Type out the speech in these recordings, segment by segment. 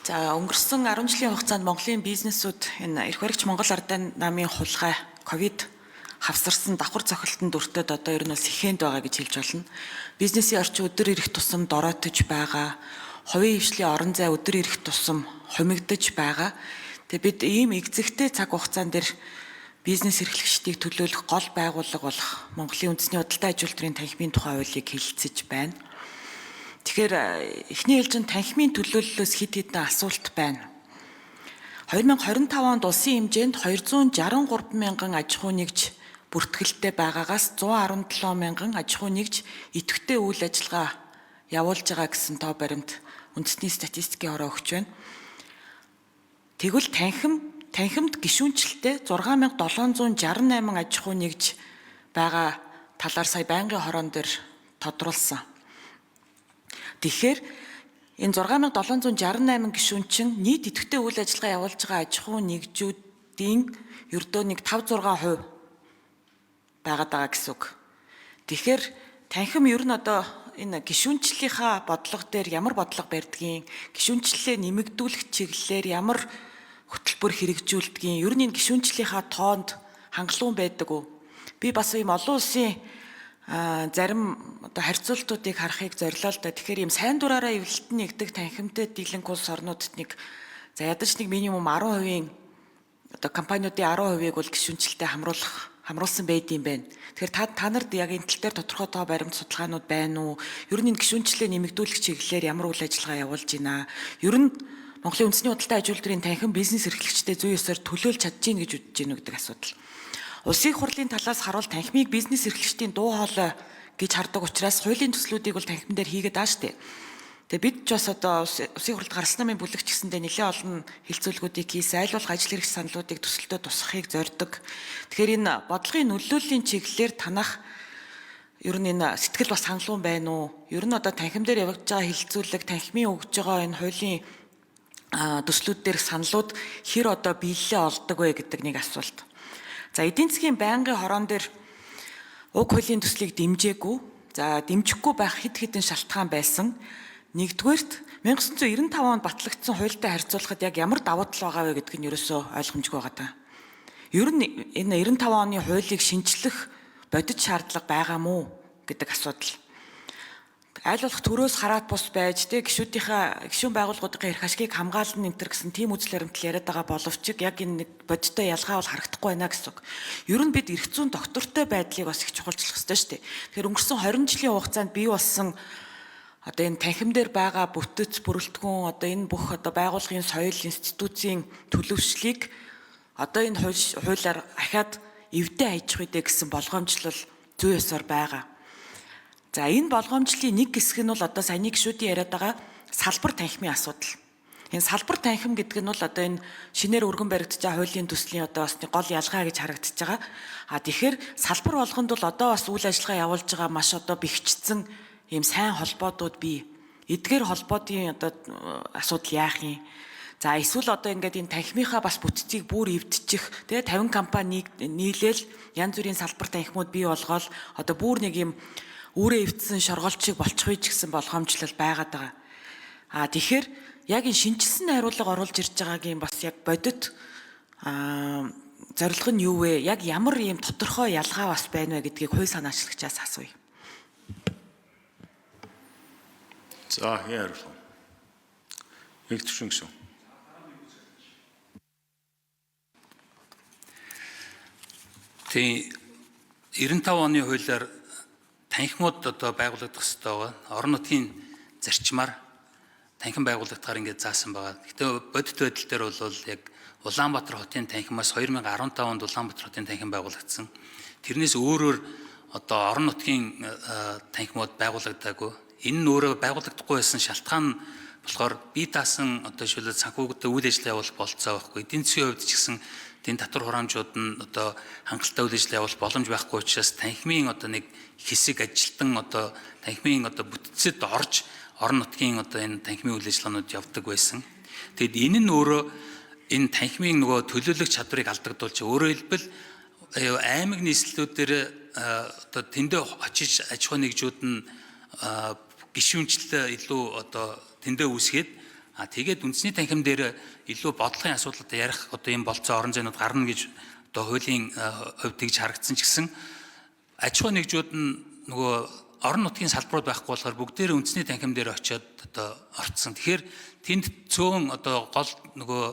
За өнгөрсөн 10 жилийн хугацаанд Монголын бизнесүүд энэ эрх баригч Монгол Ардын намын хулгай ковид хавсарсан давхар цохилтонд өртөд одоо ер нь бол сэхэнд байгаа гэж хэлж болно. Бизнесийн орчин өдөр ирэх тусам дороотож байгаа. Хувийн хвшлийн орон зай өдөр ирэх тусам хумигдж байгаа. Тэгээ бид ийм экзэгтэй цаг хугацаан дээр бизнес эрхлэгчдийг төлөөлөх гол байгууллага болох Монголын үндэсний худалдаа аж үйлдвэрийн танхимын тухай хуулийг хэлэлцэж байна. Тэгэхээр эхний ээлжинд танхимын төлөөллөөс хэд хэдэн асуулт байна. 2025 онд улсын хэмжээнд 263 мянган аж ахуй нэгж бүртгэлтэй байгаагаас 117 мянган аж ахуй нэгж идэвхтэй үйл ажиллагаа явуулж байгаа гэсэн тоо баримт үндэсний статистикийн хороо өгч байна. Тэгвэл танхимд гишүүнчлэлтэй 6768 аж ахуй нэгж байгаа талаар сая байнгын хороон дээр тодруулсан. Тэгэхээр энэ 6768 гишүүн чинь нийт идэвхтэй үйл ажиллагаа явуулж байгаа аж ахуй нэгжүүдийн ердөө нэг 5-6% байгаад байгаа гэсэн үг. Тэгэхээр танхим ер нь одоо энэ гишүүнчлэлийнхаа бодлого дээр ямар бодлого барьдгийг, гишүүнчлэлээ нэмэгдүүлэх чиглэлээр ямар хөтөлбөр хэрэгжүүлдгийг, ер нь энэ гишүүнчлэлийнхаа тоонд хангалуун байдаг уу? Би бас ийм олон улсын зарим одоо харьцуултуудыг харахыг зорилоо л да. Тэгэхээр ийм сайн дураараа эвлэлтэн нэгдэг танхимтай дийлэнх улс орнуудад нэг за ядаж нэг минимум 10% одоо компаниудын 10%-ийг бол гишүүнчлэлтэй хамруулсан байд юм байна. Тэгэхээр та нарт яг энэ тал дээр тодорхой тоо баримт судалгаанууд байна уу? Ер нь энэ гишүүнчлэлээ нэмэгдүүлэх чиглэлээр ямар үйл ажиллагаа явуулж байна? Ер нь Монголын үндэсний худалдаа аж үйлдвэрийн танхим бизнес эрхлэгчдэд зүй ёсоор төлөөлж чадж гин гэж үзэж гин гэдэг асуудал. Улсын их хурлын талаас харуул танхимыг бизнес эрхлэгчдийн дуу хоолой гэж хардаг учраас хуулийн төслүүдийг бол танхим дээр хийгээд байгаа шүү дээ. Тэгээ бид ч бас одоо улсын их хурлд гарсан намын бүлэгч гэсэндээ нэлээд олон хэлцүүлгүүдийг хийсэн, аль болох ажил хэрэгч саналуудыг төсөлтөд тусгахыг зорддог. Тэгэхээр энэ бодлогын нөлөөллийн чиглэлээр танах ер нь энэ сэтгэл бас хангалуун байна уу? Ер нь одоо танхим дээр явагдаж байгаа хэлцүүлэг, танхимын өгж байгаа энэ хуулийн төслүүд дээрх саналууд хэр одоо биелэлээ олдог вэ гэдэг нэг асуулт. За эдийн засгийн байнгын хороон дээр уг хуулийн төслийг дэмжээгүй, за дэмжихгүй байх хэд хэдэн шалтгаан байсан. Нэгдүгээрт 1995 онд батлагдсан хуультай харьцуулахад яг ямар давуу тал байгаа вэ гэдг нь ерөөсөө ойлгомжгүй байгаа даа. Ер нь энэ 95 оны хуулийг шинжлэх бодит шаардлага байгаа мó гэдэг асуудал. Аль болох төрөөс хараад бус байж гишүүн байгууллагуудын эрх ашгийг хамгаална энэ гэсэн тийм үзэл баримтал яриад байгаа боловч яг энэ нэг бодиттой ялгаа бол харагдахгүй байна гэсэн үг. Ер нь бид эрх зүйн доктортой байдлыг бас их чухалчлах хэрэгтэй шүү дээ. Тэгэхээр өнгөрсөн 20 жилийн хугацаанд бий болсон одоо энэ танхим дээр байгаа бүтэц бүрэлдэхүүн одоо энэ бүх одоо байгууллагын соёл институцийн төлөвшлийг одоо энэ хуулиар ахаад эвдээ хайж хуйдэ гэсэн болгоомжлол зүй ёсоор байгаа. За энэ болгоомжлын нэг хэсэг нь бол одоо саяны гишүүдийн яриад байгаа салбар танхимын асуудал. Энэ салбар танхим гэдэг нь бол одоо энэ шинээр өргөн баригдаж байгаа хуулийн төслийн одоо бас гол ялгаа гэж харагдаж байгаа. Тэгэхээр салбар болгонд бол одоо бас үйл ажиллагаа явуулж байгаа маш одоо бэхжсэн ийм сайн холбоодууд бий. Эдгээр холбоодын одоо асуудал яах юм? За эсвэл одоо ингээд энэ танхимынхаа бас бүтцийг бүр эвдчих, тэгээ 50 компани нийлээл янз бүрийн салбар танхимууд бий болгоол одоо бүр нэг ийм үүрээ эвдсэн шоргоолчийг болчих вэ гэсэн болгоомжлол байгаад байгаа. Тэгэхээр яг энэ шинжилсэн хариулга оруулж ирж байгаагийн бас яг бодит зорилго нь юу вэ? Яг ямар ийм тодорхой ялгаа бас байна вэ гэдгийг хууль санаачлагчаас асууя. За яарсан. Их төшин гişүн. Тэгээ 95 оны хуулиар танхимууд одоо байгуулагдах хэрэгтэй байгаа. Орон нутгийн зарчмаар танхим байгуулагдахаар ингээд заасан байгаа. Гэтэ бодит байдал дээр бол яг Улаанбаатар хотын танхимаас 2015 онд Улаанбаатар хотын танхим байгуулагдсан. Тэрнээс өөрөөр одоо орон нутгийн танхимууд байгуулагдаагүй. Энэ нь өөрөө байгуулагдахгүй байсан шалтгаан болохоор бие даасан одоо шилээд санхүүгдээ үйл ажиллагаа явуулах болцоо байхгүй. Эдийн засгийн хувьд ч гэсэн энэ татвар хураамжууд нь одоо хангалттай үйл ажиллагаа явуулах боломж байхгүй учраас танхимын одоо нэг хэсэг ажилтан одоо танхимын одоо бүтцэд орж орон нутгийн одоо энэ танхимын үйл ажиллагаанууд явдаг байсан. Тэгэд энэ нь өөрөө энэ танхимын нөгөө төлөөлөх чадварыг алдагдуулж өөрөөр хэлбэл аймаг нийслэлүүд дээр одоо тэндээ очиж аж ахуй нэгжүүд нь гишүүнчлэлээ илүү одоо тэндээ үүсгээд Тэгээд үндэсний танхим дээр илүү бодлогын асуудлуудаа ярих одоо ийм болцоо орон зайнууд гарна гэж одоо хуулийн хувьд тэгж харагдсан ч гэсэн аж ахуй нэгжүүд нь нөгөө орон нутгийн салбарууд байхгүй болохоор бүгдээрээ үндэсний танхим дээр очиод одоо орцсон. Тэгэхээр тэнд цөөн одоо гол нөгөө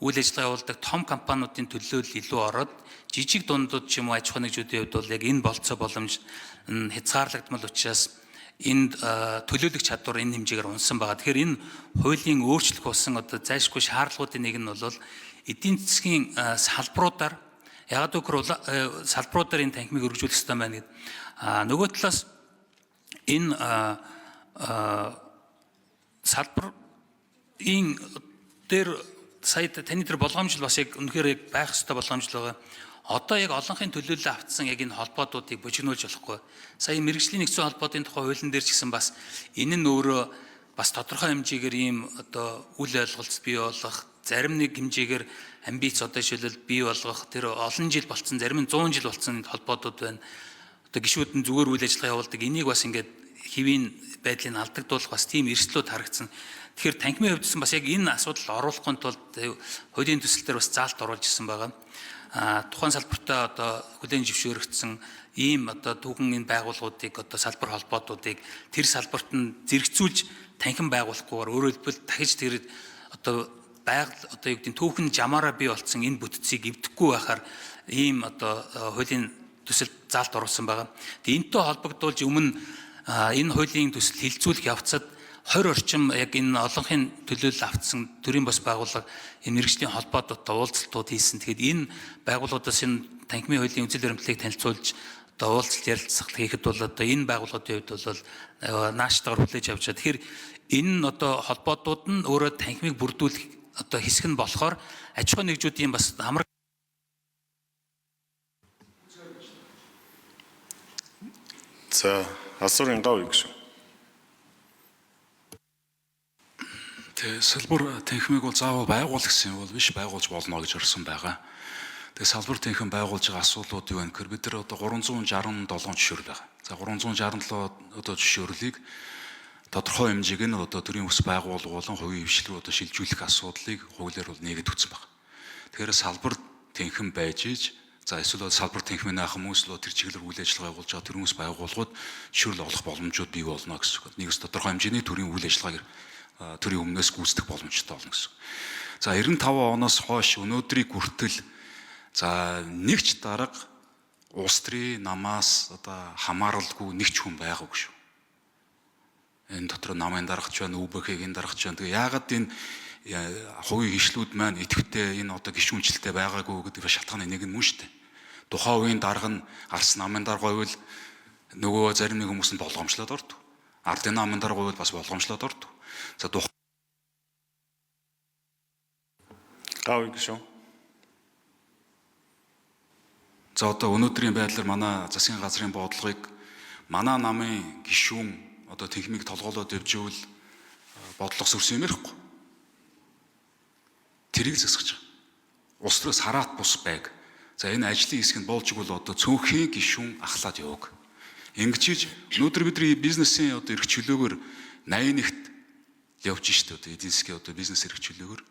үйл ажиллагаа явуулдаг том компаниудын төлөөлөл илүү ороод жижиг дундууд ч юм уу аж ахуй нэгжүүдийн хувьд бол яг энэ болцоо боломж хязгаарлагдмал учраас энд төлөөлөх чадвар энэ хэмжээгээр унсан байгаа. Тэгэхээр энэ хуулийн өөрчлөлт болсон одоо зайлшгүй шаардлагуудын нэг нь бол эдийн засгийн салбаруудаар ягаад гэвэл салбаруудаар энэ танхимыг өргөжүүлэх ёстой байна гэдэг. Нөгөө талаас энэ салбарын дээр сая таны дээр болгоомжл бас яг үнэхээр яг байх ёстой болгоомжл байгаа. Одоо яг олонхын төлөөлөл автсан яг энэ холбоотуудыг бужигнуулж болохгүй. Сая мэргэжлийн нэгдсэн холбоотын тухай хуулийн дээр ч гэсэн бас энэ нь өөрөө бас тодорхой хэмжээгээр ийм одоо үл ойлголт бий болгох, зарим нэг хэмжээгээр амбиц одоо жишээлбэл бий болгох тэр олон жил болцсон, зарим нь 100 жил болцсон холбоотууд байна. Одоо гишүүд нь зүгээр үйл ажиллагаа явуулдаг. Энийг бас ингээд хэвийн байдлыг алдагдуулах бас тийм эрсдлүүд харагдсан. Тэгэхээр танхимын хувьдсан бас яг энэ асуудал оруулахын тулд хуулийн төсөл дээр бас заалт оруулж ирсэн байгаа. Тухайн салбартаа одоо хүлээн зөвшөөрөгдсөн ийм одоо түүхэн энэ байгууллагуудыг одоо салбар холбоотуудыг тэр салбарт нь зэрэгцүүлж танхим байгуулахгүйгээр өөрөөр хэлбэл дахиж тэр одоо байгаль одоо юу гэдэг нь түүхэн жамаараа бий болцсон энэ бүтцийг эвдэхгүй байхаар ийм одоо хуулийн төсөл заалт оруулсан байгаа. Тэгээ энэтэй холбогдуулж өмнө энэ хуулийн төсөл хилцүүлэх явцад 20 орчим яг энэ олонхын төлөөлөл автсан төрийн бас байгууллага энэ мэргэжлийн холбоотуудтай уулзалтууд хийсэн. Тэгэхээр энэ байгууллагуудаас энэ танхимын хуулийн үндэслэл баримтлалыг танилцуулж одоо уулзалт ярилцлага хийхэд бол одоо энэ байгууллагуудын хувьд бол нааштайгаар хүлээж авч байгаа. Тэгэхээр энэ одоо холбоотууд нь өөрөө танхимыг бүрдүүлэх одоо хэсэг нь болохоор аж ахуй нэгжүүдийн бас амар За асуурын гав гэж. Тэгээ салбар танхимыг бол заавал байгуулах гэсэн бол биш, байгуулж болно гэж орсон байгаа. Тэгээ салбар танхим байгуулж байгаа асуудлууд юу вэ гэхээр бид нар одоо 367 жишээл байгаа. За 367 одоо жишээрлийг тодорхой хэмжээг нь одоо төрийн ус байгууллага болон хувийн хвшлэг одоо шилжүүлэх асуудлыг хуулиар бол нэгэд өгсөн байна. Тэгэхээр салбар танхим байж иж за эсвэл салбар танхимын ах хүмүүс л тэр чиглэлээр үйл ажиллагаа явуулж байгаа төрийн ус байгууллагууд жишээл олох боломжууд бий болно гэсэн үг. Нэгс тодорхой хэмжээний төрийн үйл ажиллагааг төрийн өмнөөс гүйцэтгэх боломжтой болно гэсэн. За 95 оноос хойш өнөөдрийг хүртэл за нэгч дарга улс төрийн намаас одоо хамааралгүй нэгч хүн байгаагүй шүү. Энэ дотор намын даргач байна, ÜБХ-ийн даргач байна. Тэгээ яагаад энэ хувийн хвшлүүд маань идэвхтэй энэ одоо гишүүнчлэлтэй байгаагүй гэдэг шалтгааны нэг нь мөн шүү дээ. Тухайн үеийн дарга нь арс намын дарга байвал нөгөө зарим нэг хүмүүс нь болгоомжлоод ордог. Ардын намын дарга байвал бас болгоомжлоод ордог. За гав гэж. За одоо өнөөдрийн байдлаар манай засгийн газрын бодлогыг манай намын гишүүн одоо танхимыг толгоолоод явж ивэл бодлого сүрсэн юм ярихгүй. Тэрийг засгаж байгаа. Улс төрөөс хараат бус байг. За энэ ажлын хэсэг нь болж игэл одоо цөөнхийн гишүүн ахлаад яваг. Ингэж өнөөдөр бидний бизнесийн одоо эрх чөлөөгөр 81-т явж штэ одоо эдийн засгийн одоо бизнес эрх чөлөөгөр.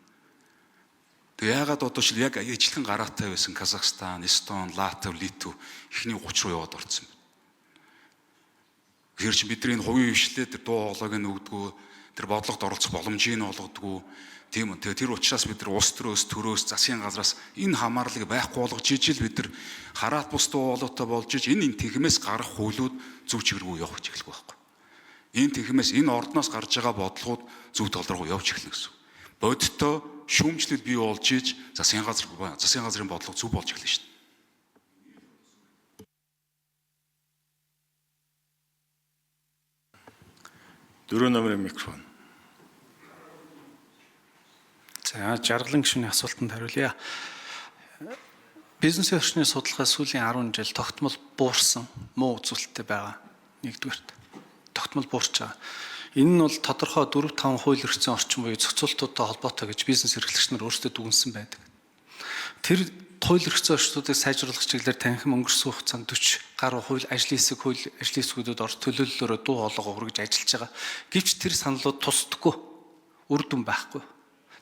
Тэгээ яагаад одоо ч яг ижилхэн гараатай байсан Казахстан, Эстон, Латв, Литв ихний 30 руу яваад орсон байна. Тэгэхээр чи бидний энэ хувийн хвшлээ тэр дуу хоолойг нь өгдөггүй, тэр бодлогод оролцох боломжийг нь олгодоггүй. Тийм үү. Тэр учраас бид нар улс төрөөс засгийн газраас энэ хамаарлыг байхгүй болгож ижил бид нар хараат бус дуу хоолойтой болж иж энэ танхимээс гарах хуулиуд зөв чигээргүй явах гэж эхэлэх байхгүй. Энэ танхимээс энэ ордноос гарч байгаа бодлогууд зөв тол руу явж эхэлнэ гэсэн. Бодиттой шүүмжлэл бий болж иж засгийн газрын бодлого зөв болж эхэлнэ шүү дээ. Дөрөв номерын микрофон. За жаргалан гишүүний асуултанд хариулъя. Бизнес орчны судалгаа сүүлийн 10 жил тогтмол буурсан муу үзүүлэлттэй байгаа. Нэгдүгээрт тогтмол буурч байгаа. Энэ нь бол тодорхой 4-5 хууль эрхцэн орчин буюу зохицуултуудтай холбоотой гэж бизнес эрхлэгч нар өөрсдөө дүгнсэн байдаг. Тэр хууль эрхцэн орчнуудыг сайжруулах чиглэлээр танхим өнгөрсөн хугацаанд 40 гаруй хууль ажлын хэсэг хууль ажлын хэсгүүдэд орж төлөөллөөрөө дуу хоолойгоо хүргэж ажиллаж байгаа. Гэвч тэр саналууд тусдаггүй. үр дүн байхгүй.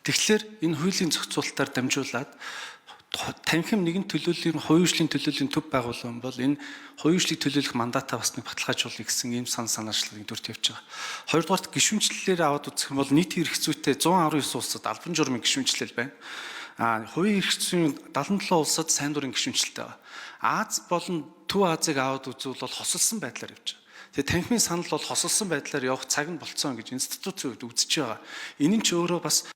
Тэгэхээр энэ хуулийн зохицуулалтаар дамжуулаад танхим нэгэн төлөөллийн хувийн хөгжлийн төлөөллийн төв байгууллагын бол энэ хувийн хөгжлийг төлөөлөх мандатаа бас нэг баталгаажуулъя гэсэн ийм санаачлагыг дүрт явж байгаа. Хоёрдугаарт гишүүнчлэлээр аваад үзэх юм бол нийтийн эрх зүйтэй 119 улсад албан журмын гишүүнчлэл байна. Хувийн эрх зүйн 77 улсад сайн дурын гишүүнчлэлтэй байгаа. Аз болон Төв Азийг аваад үзвэл бол хосолсон байдлаар явж байгаа. Тэгээ танхимын санал бол хосолсон байдлаар явах цаг нь болцсон гэж институцийн хувьд үзэж байгаа. Энэ нь ч өөрөө бас